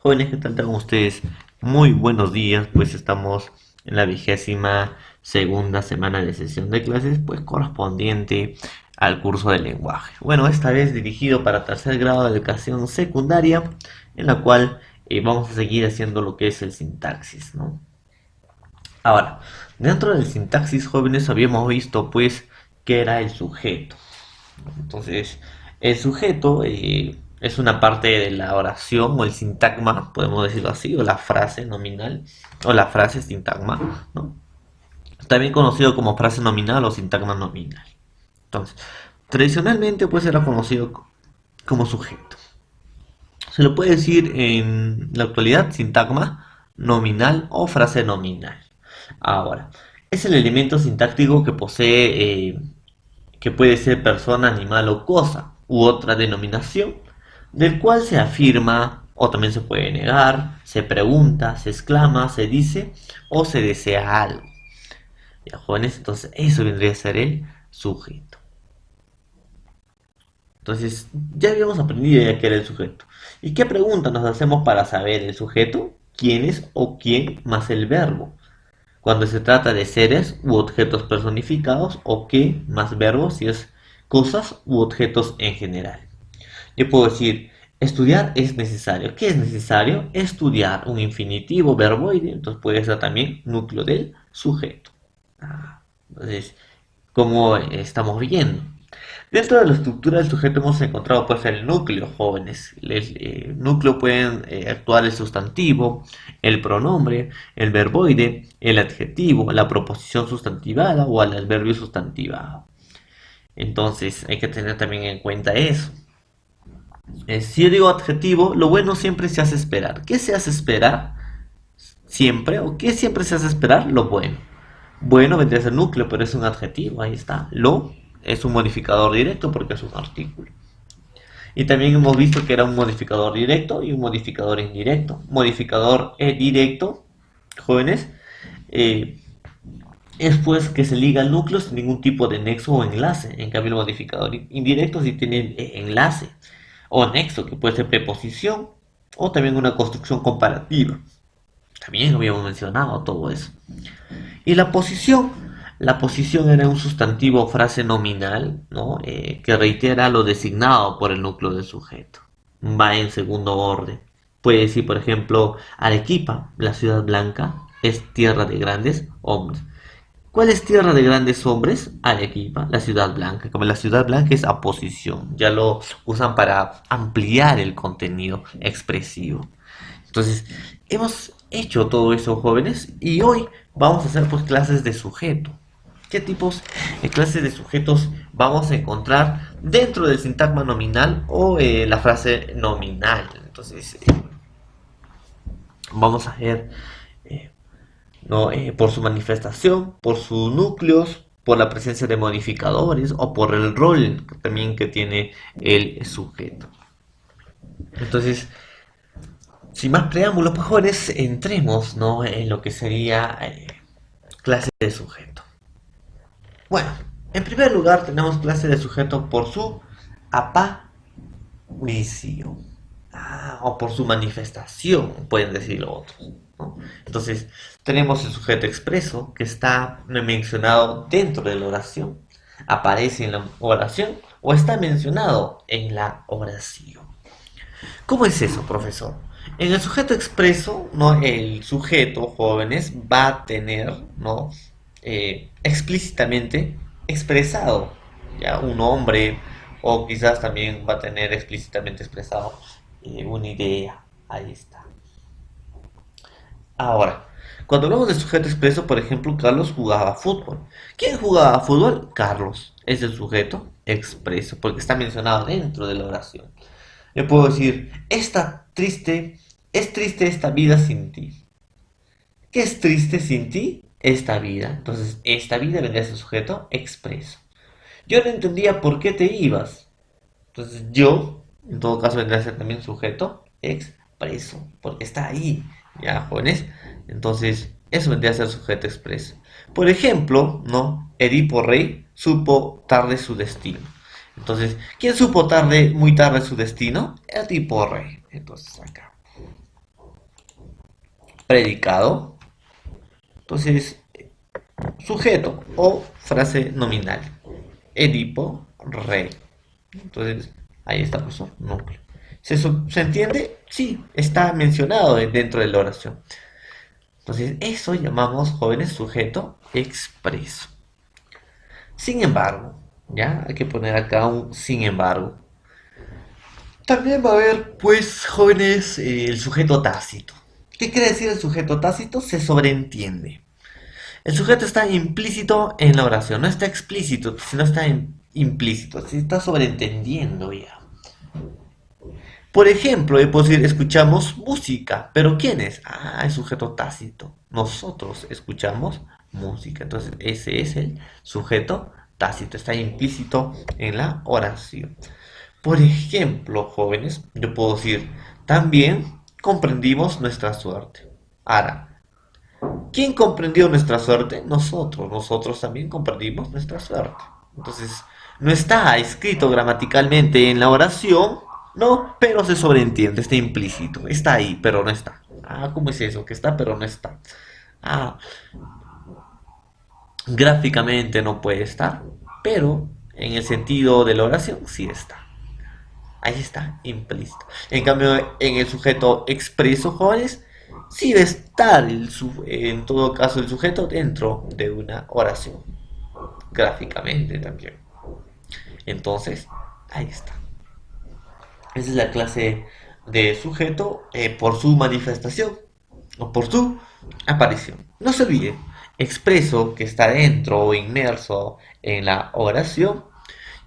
Jóvenes, ¿qué tal tengan ustedes? Muy buenos días, pues estamos en la 22ª semana de sesión de clases, pues correspondiente al curso de lenguaje. Bueno, esta vez dirigido para tercer grado de educación secundaria, en la cual vamos a seguir haciendo lo que es el sintaxis, ¿no? Ahora, dentro del sintaxis, jóvenes, habíamos visto pues que era el sujeto. Entonces, el sujeto es una parte de la oración o el sintagma, podemos decirlo así, o la frase nominal, o la frase sintagma, ¿no? También conocido como frase nominal o sintagma nominal. Entonces, tradicionalmente pues era conocido como sujeto. Se lo puede decir en la actualidad sintagma nominal o frase nominal. Ahora, es el elemento sintáctico que posee que puede ser persona, animal o cosa, u otra denominación, del cual se afirma o también se puede negar, se pregunta, se exclama, se dice o se desea algo. Ya, jóvenes, entonces eso vendría a ser el sujeto. Entonces, ya habíamos aprendido ya que era el sujeto. ¿Y qué pregunta nos hacemos para saber el sujeto? ¿Quién es o quién más el verbo? Cuando se trata de seres u objetos personificados o qué más verbos si es cosas u objetos en general. Yo puedo decir, estudiar es necesario. ¿Qué es necesario? Estudiar un infinitivo verboide, entonces puede ser también núcleo del sujeto. Entonces, como estamos viendo. Dentro de la estructura del sujeto hemos encontrado pues el núcleo, jóvenes. El núcleo pueden actuar el sustantivo, el pronombre, el verboide, el adjetivo, la proposición sustantivada o el adverbio sustantivado. Entonces hay que tener también en cuenta eso. Si yo digo adjetivo, lo bueno siempre se hace esperar. ¿Qué se hace esperar? Siempre, ¿o qué siempre se hace esperar? Lo bueno. Bueno vendría a ser núcleo, pero es un adjetivo, ahí está. Lo es un modificador directo porque es un artículo. Y también hemos visto que era un modificador directo y un modificador indirecto. Modificador directo, jóvenes, eh, es pues que se liga al núcleo sin ningún tipo de nexo o enlace. En cambio, el modificador indirecto sí tiene enlace o nexo, que puede ser preposición o también una construcción comparativa. También habíamos mencionado todo eso. Y la posición era un sustantivo o frase nominal, ¿no? Que reitera lo designado por el núcleo del sujeto. Va en segundo orden. Puede decir, por ejemplo, Arequipa, la ciudad blanca, es tierra de grandes hombres. ¿Cuál es tierra de grandes hombres? Arequipa, la ciudad blanca. Como la ciudad blanca es aposición, ya lo usan para ampliar el contenido expresivo. Entonces, hemos hecho todo eso, jóvenes, y hoy vamos a hacer pues clases de sujeto. ¿Qué tipos de clases de sujetos vamos a encontrar dentro del sintagma nominal o la frase nominal? Entonces, vamos a ver ¿no? Por su manifestación, por sus núcleos, por la presencia de modificadores o por el rol también que tiene el sujeto. Entonces, sin más preámbulos, pues jóvenes, entremos, ¿no? En lo que sería clase de sujeto. Bueno, en primer lugar tenemos clase de sujeto por su aparición. O por su manifestación, pueden decirlo otros, ¿no? Entonces, tenemos el sujeto expreso que está mencionado dentro de la oración, aparece en la oración o está mencionado en la oración. ¿Cómo es eso, profesor? En el sujeto expreso, ¿no? El sujeto, jóvenes, va a tener, ¿no? Explícitamente expresado, ya un nombre, o quizás también va a tener explícitamente expresado una idea. Ahí está. Ahora, cuando hablamos de sujeto expreso, por ejemplo, Carlos jugaba fútbol. ¿Quién jugaba fútbol? Carlos. Es el sujeto expreso, porque está mencionado dentro de la oración. Yo puedo decir, es triste esta vida sin ti. ¿Qué es triste sin ti? Esta vida. Entonces, esta vida vendría a ser sujeto expreso. Yo no entendía por qué te ibas. Entonces, yo, en todo caso, vendría a ser también sujeto expreso, porque está ahí, ¿ya, jóvenes? Entonces, eso vendría a ser sujeto expreso. Por ejemplo, ¿no? Edipo Rey supo tarde su destino. Entonces, ¿quién supo tarde, muy tarde su destino? Edipo Rey. Entonces, acá. predicado, entonces sujeto o frase nominal. Edipo, rey. Entonces, ahí está, profesor, núcleo. ¿Se entiende? Sí, está mencionado dentro de la oración. Entonces, eso llamamos, jóvenes, sujeto expreso. Sin embargo, ya hay que poner acá un sin embargo. También va a haber, pues, jóvenes, el sujeto tácito. ¿Qué quiere decir el sujeto tácito? Se sobreentiende. El sujeto está implícito en la oración, no está explícito, sino está implícito, se está sobreentendiendo ya. Por ejemplo, puedo decir, escuchamos música, pero ¿quién es? Ah, el sujeto tácito. Nosotros escuchamos música, entonces ese es el sujeto tácito, está implícito en la oración. Por ejemplo, jóvenes, yo puedo decir, también comprendimos nuestra suerte. Ahora, ¿quién comprendió nuestra suerte? Nosotros. Nosotros también comprendimos nuestra suerte. Entonces, no está escrito gramaticalmente en la oración, no, pero se sobreentiende, está implícito. Está ahí, pero no está. Ah, ¿cómo es eso? Que está, pero no está. Ah, gráficamente no puede estar, pero en el sentido de la oración sí está. Ahí está, implícito. En cambio, en el sujeto expreso, jóvenes, sí debe estar en todo caso el sujeto dentro de una oración, gráficamente también. Entonces, ahí está. Esa es la clase de sujeto por su manifestación o por su aparición. No se olvide, expreso que está dentro o inmerso en la oración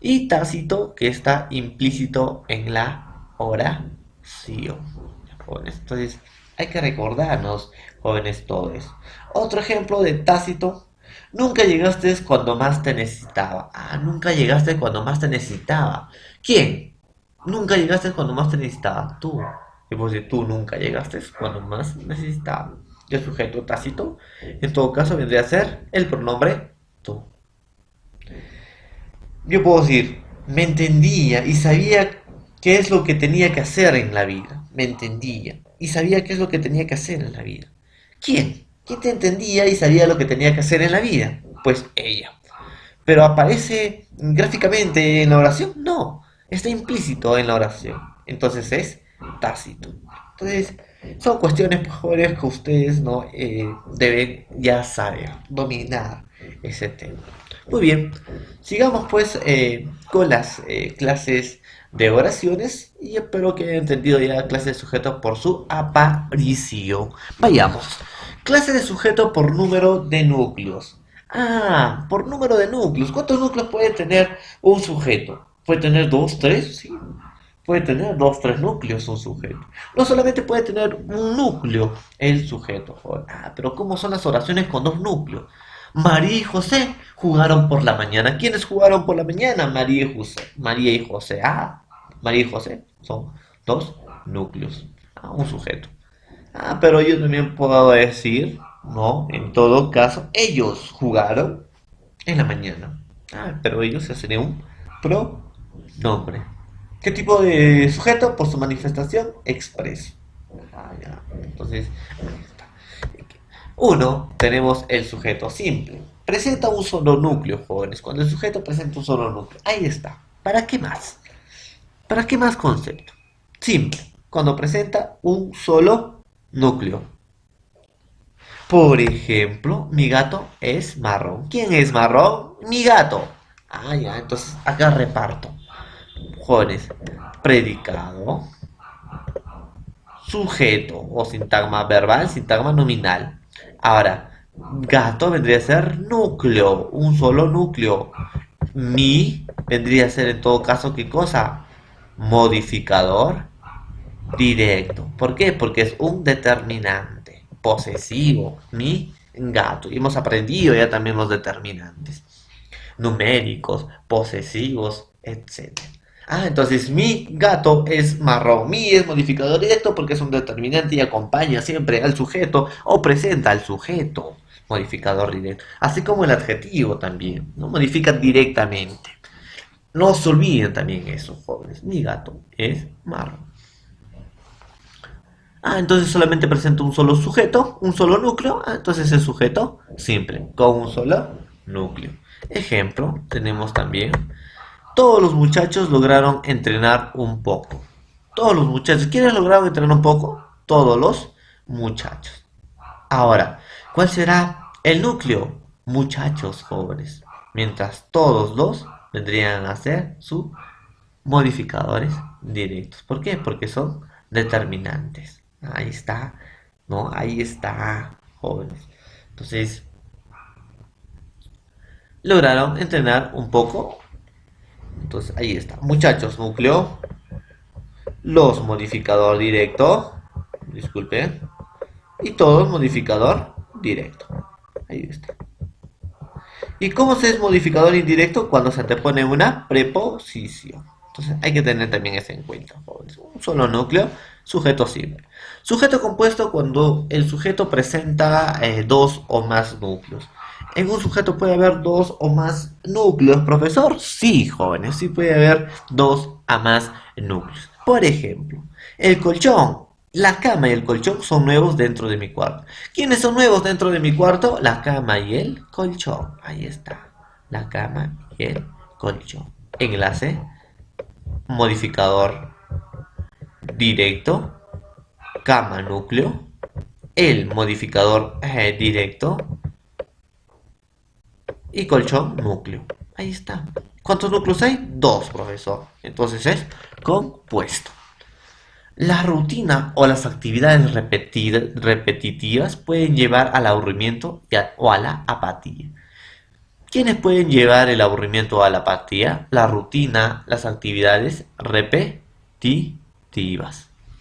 y tácito que está implícito en la oración. Jóvenes, entonces hay que recordarnos, jóvenes, todo eso. Otro ejemplo de tácito: nunca llegaste cuando más te necesitaba. Ah, nunca llegaste cuando más te necesitaba. ¿Quién? Nunca llegaste cuando más te necesitaba. Tú. Y pues decir, tú nunca llegaste cuando más necesitaba. Y el sujeto tácito, en todo caso, vendría a ser el pronombre tú. Yo puedo decir, me entendía y sabía qué es lo que tenía que hacer en la vida. Me entendía y sabía qué es lo que tenía que hacer en la vida. ¿Quién? ¿Quién te entendía y sabía lo que tenía que hacer en la vida? Pues ella. ¿Pero aparece gráficamente en la oración? No, está implícito en la oración. Entonces es tácito. Entonces, son cuestiones, pues, jóvenes, que ustedes no deben ya saber, dominar ese tema. Muy bien, sigamos pues con las clases de oraciones y espero que hayan entendido ya la clase de sujeto por su aparición. Vayamos. Clase de sujeto por número de núcleos. Ah, por número de núcleos. ¿Cuántos núcleos puede tener un sujeto? ¿Puede tener dos, tres? Sí. Puede tener dos, tres núcleos un sujeto. No solamente puede tener un núcleo el sujeto. Ah, pero ¿cómo son las oraciones con dos núcleos? María y José jugaron por la mañana. ¿Quiénes jugaron por la mañana? María y José. María y José. Ah, María y José son dos núcleos. Ah, un sujeto. Ah, pero yo también puedo decir, no, en todo caso, ellos jugaron en la mañana. Ah, pero ellos se hacen un pronombre. ¿Qué tipo de sujeto? Por su manifestación expreso. Ah, ya. Entonces, ahí está. Uno, tenemos el sujeto simple. Presenta un solo núcleo, jóvenes. Cuando el sujeto presenta un solo núcleo. Ahí está. ¿Para qué más? ¿Para qué más concepto? Simple. Cuando presenta un solo núcleo. Por ejemplo, mi gato es marrón. ¿Quién es marrón? Mi gato. Ah, ya. Entonces, acá reparto. Jóvenes. Predicado. Sujeto o sintagma verbal, sintagma nominal. Ahora, gato vendría a ser núcleo, un solo núcleo. Mi vendría a ser en todo caso, ¿qué cosa? Modificador directo. ¿Por qué? Porque es un determinante posesivo. Mi gato. Y hemos aprendido ya también los determinantes numéricos, posesivos, etc. Ah, entonces mi gato es marrón. Mi es modificador directo porque es un determinante y acompaña siempre al sujeto o presenta al sujeto. Modificador directo. Así como el adjetivo también, ¿no? Modifica directamente. No se olviden también eso, jóvenes. Mi gato es marrón. Entonces solamente presenta un solo sujeto, un solo núcleo. Entonces es sujeto simple, con un solo núcleo. Ejemplo, tenemos también, todos los muchachos lograron entrenar un poco. Todos los muchachos, ¿quiénes lograron entrenar un poco? Todos los muchachos. Ahora, ¿cuál será el núcleo? Muchachos jóvenes. Mientras todos los vendrían a ser sus modificadores directos. ¿Por qué? Porque son determinantes. Ahí está, ¿no? Ahí está, jóvenes. Entonces, lograron entrenar un poco. Entonces, ahí está. Muchachos, núcleo. Los modificador directo. Disculpe. Y todos modificador directo. Ahí está. ¿Y cómo se es modificador indirecto? Cuando se te pone una preposición. Entonces hay que tener también eso en cuenta, jóvenes. Un solo núcleo, sujeto simple. Sujeto compuesto cuando el sujeto presenta dos o más núcleos. ¿En un sujeto puede haber dos o más núcleos, profesor? Sí, jóvenes, sí puede haber dos a más núcleos. Por ejemplo, el colchón. La cama y el colchón son nuevos dentro de mi cuarto. ¿Quiénes son nuevos dentro de mi cuarto? La cama y el colchón. Ahí está. La cama y el colchón. Enlace. Modificador directo. Cama núcleo. El modificador directo. Y colchón núcleo. Ahí está. ¿Cuántos núcleos hay? Dos, profesor. Entonces es compuesto. La rutina o las actividades repetitivas pueden llevar al aburrimiento o a la apatía. ¿Quiénes pueden llevar el aburrimiento o a la apatía? La rutina, las actividades repetitivas.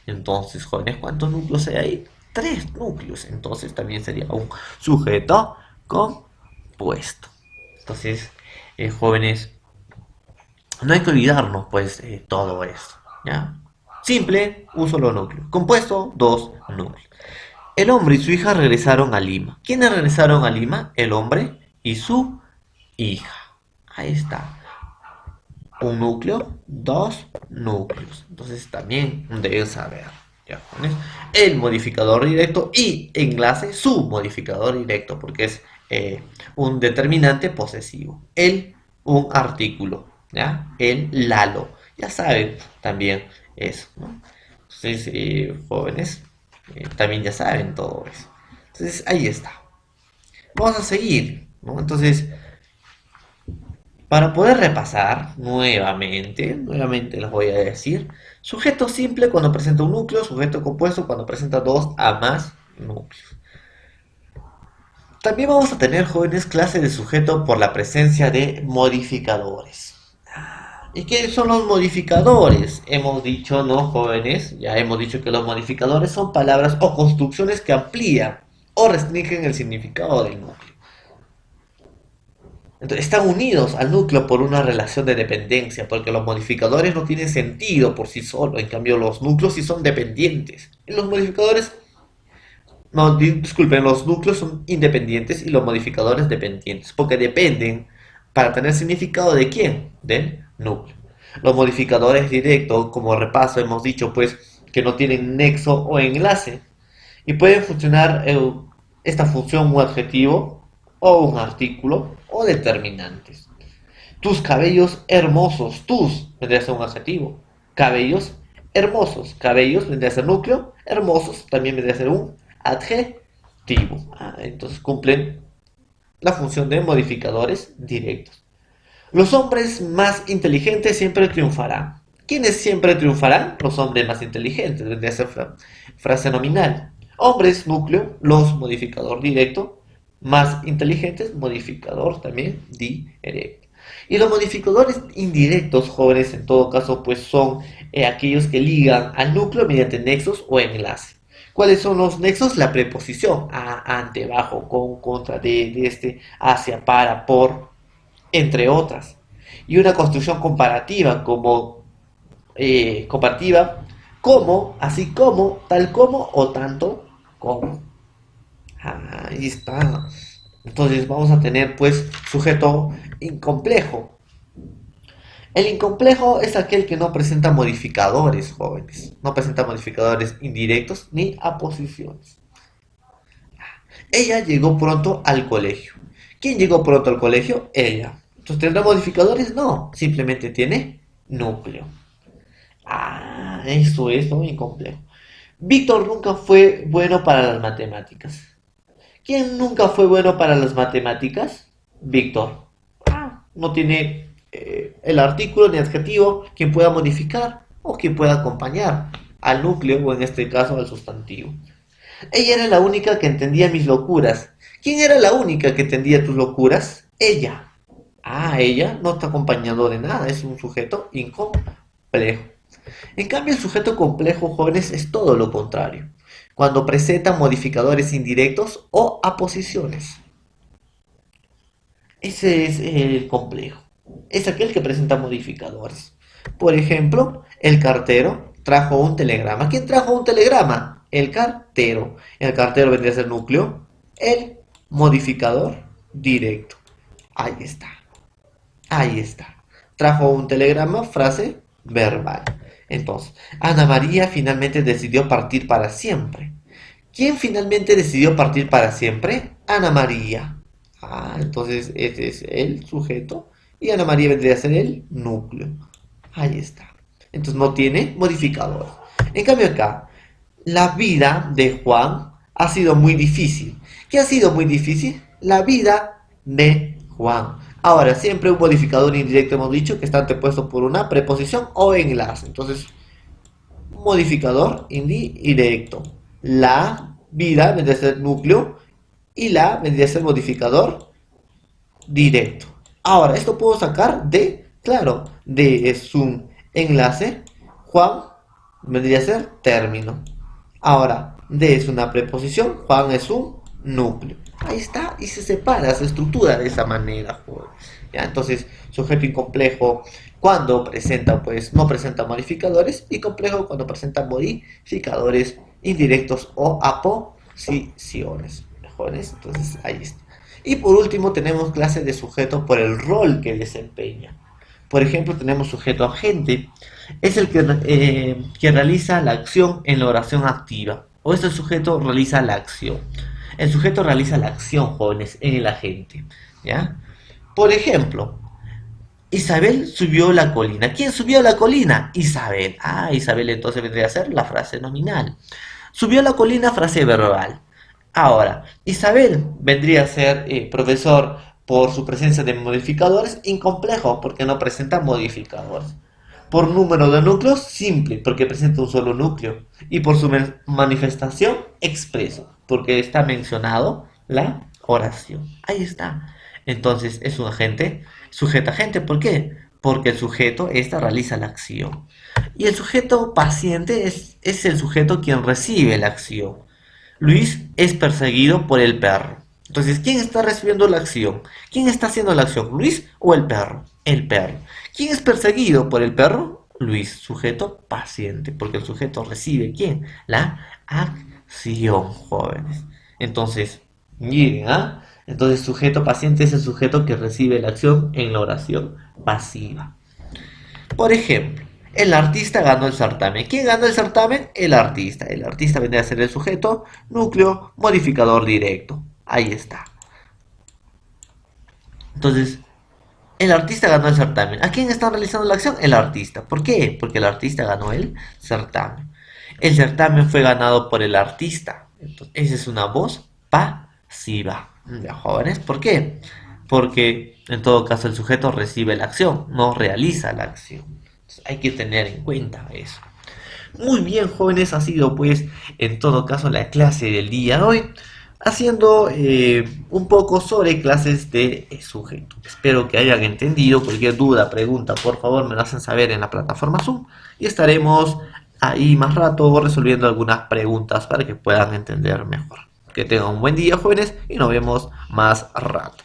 Entonces, jóvenes, ¿cuántos núcleos hay ahí? Tres núcleos. Entonces también sería un sujeto compuesto. Entonces, jóvenes, no hay que olvidarnos pues todo esto, ¿ya? Simple, un solo núcleo. Compuesto, dos núcleos. El hombre y su hija regresaron a Lima. ¿Quiénes regresaron a Lima? El hombre y su hija. Ahí está. Un núcleo, dos núcleos. Entonces también deben saber. ¿Ya? El modificador directo y enlace su modificador directo porque es un determinante posesivo. El, un artículo. ¿Ya? El lalo. Ya saben también eso, ¿no? Entonces, jóvenes, también ya saben todo eso. Entonces, ahí está. Vamos a seguir, ¿no? Entonces, para poder repasar nuevamente les voy a decir, sujeto simple cuando presenta un núcleo, sujeto compuesto cuando presenta dos a más núcleos. También vamos a tener, jóvenes, clase de sujeto por la presencia de modificadores. ¿Y qué son los modificadores? Hemos dicho, ¿no, jóvenes? Ya hemos dicho que los modificadores son palabras o construcciones que amplían o restringen el significado del núcleo. Entonces, están unidos al núcleo por una relación de dependencia, porque los modificadores no tienen sentido por sí solos, en cambio los núcleos sí son dependientes. Y los modificadores, no, disculpen, los núcleos son independientes y los modificadores dependientes, porque dependen para tener significado de quién, del núcleo. Los modificadores directos, como repaso, hemos dicho pues que no tienen nexo o enlace y pueden funcionar esta función un adjetivo o un artículo o determinantes. Tus cabellos hermosos, tus vendría a ser un adjetivo. Cabellos hermosos, cabellos vendría a ser núcleo, hermosos también vendría a ser un adjetivo. Entonces cumplen la función de modificadores directos. Los hombres más inteligentes siempre triunfarán. ¿Quiénes siempre triunfarán? Los hombres más inteligentes. Vendría a ser frase nominal. Hombres, núcleo, los, modificador directo. Más inteligentes, modificador también directo. Y los modificadores indirectos, jóvenes, en todo caso, pues son aquellos que ligan al núcleo mediante nexos o enlace. ¿Cuáles son los nexos? La preposición a, ante, bajo, con, contra, de este, hacia, para, por, entre otras. Y una construcción comparativa como, así como, tal como o tanto como. Ahí está. Entonces vamos a tener pues sujeto incomplejo. El incomplejo es aquel que no presenta modificadores, jóvenes. No presenta modificadores indirectos ni aposiciones. Ella llegó pronto al colegio. ¿Quién llegó pronto al colegio? Ella. Entonces, ¿tendrá modificadores? No, simplemente tiene núcleo. Ah, eso es muy incomplejo. Víctor nunca fue bueno para las matemáticas. ¿Quién nunca fue bueno para las matemáticas? Víctor. Ah, no tiene el artículo ni adjetivo quien pueda modificar o quien pueda acompañar al núcleo o en este caso al sustantivo. Ella era la única que entendía mis locuras. ¿Quién era la única que entendía tus locuras? Ella. Ah, ella no está acompañando de nada, es un sujeto incomplejo. En cambio, el sujeto complejo, jóvenes, es todo lo contrario, cuando presenta modificadores indirectos o aposiciones. Ese es el complejo. Es aquel que presenta modificadores. Por ejemplo, el cartero trajo un telegrama. ¿Quién trajo un telegrama? El cartero. El cartero vendría a ser núcleo. El modificador directo. Ahí está. Ahí está. Trajo un telegrama, frase verbal. Entonces, Ana María finalmente decidió partir para siempre. ¿Quién finalmente decidió partir para siempre? Ana María. Ah, entonces este es el sujeto y Ana María vendría a ser el núcleo. Ahí está. Entonces no tiene modificador. En cambio acá, la vida de Juan ha sido muy difícil. ¿Qué ha sido muy difícil? La vida de Juan. Ahora, siempre un modificador indirecto hemos dicho que está antepuesto por una preposición o enlace. Entonces, modificador indirecto. La vida vendría a ser núcleo y la vendría a ser modificador directo. Ahora, esto puedo sacar de, claro, de es un enlace. Juan vendría a ser término. Ahora, de es una preposición, Juan es un núcleo. Ahí está, y se separa, se estructura de esa manera. ¿Ya? Entonces, sujeto incomplejo cuando presenta, pues no presenta modificadores, y complejo cuando presenta modificadores indirectos o aposiciones. Jóvenes, entonces ahí está. Y por último tenemos clase de sujeto por el rol que desempeña. Por ejemplo, tenemos sujeto agente, es el que realiza la acción en la oración activa, o este sujeto realiza la acción. El sujeto realiza la acción, jóvenes, en el agente, ¿ya? Por ejemplo, Isabel subió la colina. ¿Quién subió la colina? Isabel. Ah, Isabel entonces vendría a ser la frase nominal. Subió la colina, frase verbal. Ahora, Isabel vendría a ser profesor por su presencia de modificadores, incomplejo porque no presenta modificadores. Por número de núcleos, simple porque presenta un solo núcleo. Y por su manifestación, expreso porque está mencionado la oración. Ahí está. Entonces es un agente, sujeto agente. ¿Por qué? Porque el sujeto realiza la acción. Y el sujeto paciente es el sujeto quien recibe la acción. Luis es perseguido por el perro. Entonces, ¿quién está recibiendo la acción? ¿Quién está haciendo la acción? ¿Luis o el perro? El perro. ¿Quién es perseguido por el perro? Luis, sujeto paciente, porque el sujeto recibe, ¿quién? La acción, jóvenes. Entonces, miren, ¿ah? Entonces, sujeto paciente es el sujeto que recibe la acción en la oración pasiva. Por ejemplo, el artista ganó el certamen. ¿Quién ganó el certamen? El artista. El artista vendría a ser el sujeto, núcleo, modificador directo. Ahí está. Entonces, el artista ganó el certamen. ¿A quién está realizando la acción? El artista. ¿Por qué? Porque el artista ganó el certamen. El certamen fue ganado por el artista. Entonces, esa es una voz pasiva. ¿Ya, jóvenes? ¿Por qué? Porque en todo caso el sujeto recibe la acción, no realiza la acción. Entonces, hay que tener en cuenta eso. Muy bien, jóvenes, ha sido pues en todo caso la clase del día de hoy, haciendo un poco sobre clases de sujeto. Espero que hayan entendido. Cualquier duda, pregunta, por favor me lo hacen saber en la plataforma Zoom y estaremos ahí más rato resolviendo algunas preguntas para que puedan entender mejor. Que tengan un buen día, jóvenes, y nos vemos más rato.